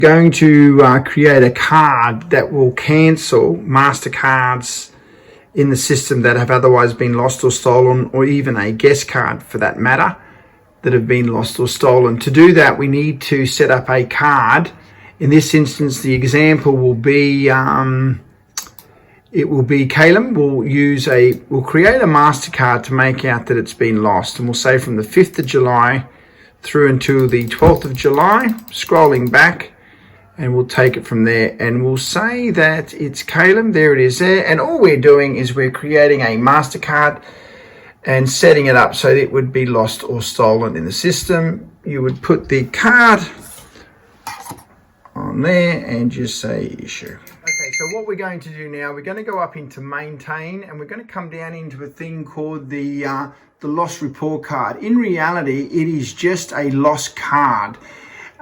Going to create a card that will cancel MasterCards in the system that have otherwise been lost or stolen, or even a guest card for that matter that have been lost or stolen. To do that, we need to set up a card. In this instance, the example will be Calum will create a MasterCard to make out that it's been lost, and we'll say from the 5th of July through until the 12th of July, scrolling back, and we'll take it from there, and we'll say that it's Calum. There it is there, and all we're doing is we're creating a MasterCard and setting it up so that it would be lost or stolen in the system. You would put the card on there and just say issue. Okay, so what we're going to do now, we're going to go up into maintain, and we're going to come down into a thing called the loss report card. In reality, it is just a lost card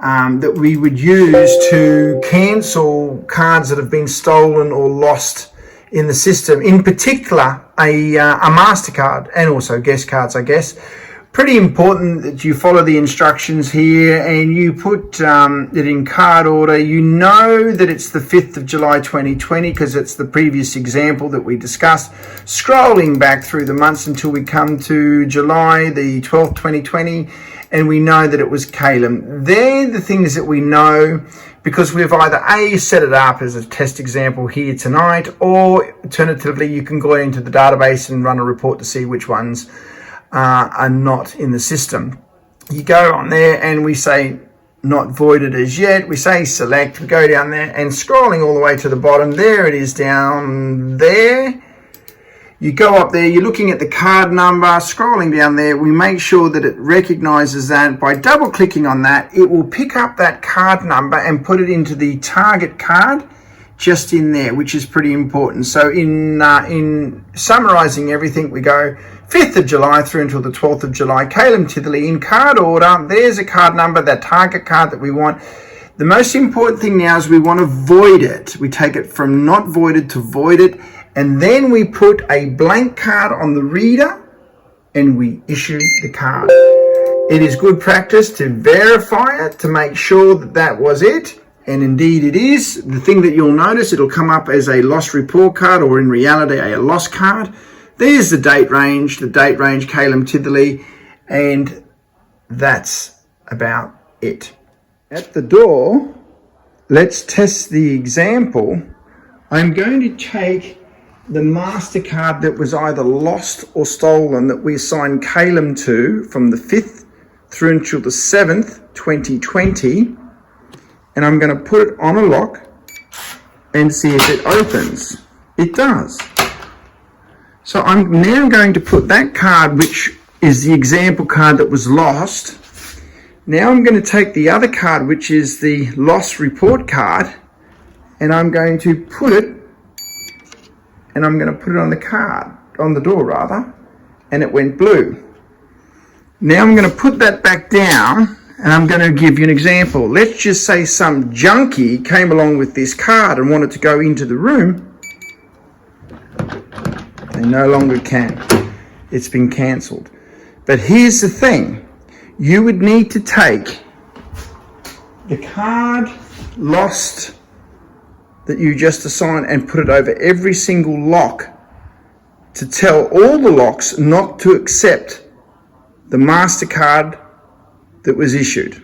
that we would use to cancel cards that have been stolen or lost in the system. In particular, a MasterCard, and also guest cards, I guess. Pretty important that you follow the instructions here and you put it in card order. You know that it's the 5th of July 2020 because it's the previous example that we discussed. Scrolling back through the months until we come to July the 12th, 2020, and we know that it was Calum. They're the things that we know because we've either A, set it up as a test example here tonight, or alternatively you can go into the database and run a report to see which ones are not in the system. You go on there and we say not voided as yet. We say select, we go down there and scrolling all the way to the bottom, there it is down there. You go up there, you're looking at the card number, scrolling down there, we make sure that it recognizes that. By double clicking on that, it will pick up that card number and put it into the target card just in there, which is pretty important. So in summarizing everything, we go 5th of July through until the 12th of July, Calum Titherley in card order. There's a card number, that target card that we want. The most important thing now is we want to void it. We take it from not voided to voided, and then we put a blank card on the reader and we issue the card. It is good practice to verify it to make sure that that was it. And indeed it is. The thing that you'll notice, it'll come up as a loss report card, or in reality a lost card. There's the date range Calum Titherley, and that's about it. At the door, let's test the example. I'm going to take the MasterCard that was either lost or stolen that we assigned Calum to from the 5th through until the 7th, 2020. And I'm going to put it on a lock and see if it opens. It does. So I'm now going to put that card, which is the example card that was lost. Now I'm going to take the other card, which is the loss report card, and I'm going to put it, and I'm going to put it on the card, on the door rather, and it went blue. Now I'm going to put that back down, and I'm going to give you an example. Let's just say some junkie came along with this card and wanted to go into the room. They no longer can. It's been cancelled. But here's the thing. You would need to take the card lost that you just assigned and put it over every single lock to tell all the locks not to accept the MasterCard that was issued.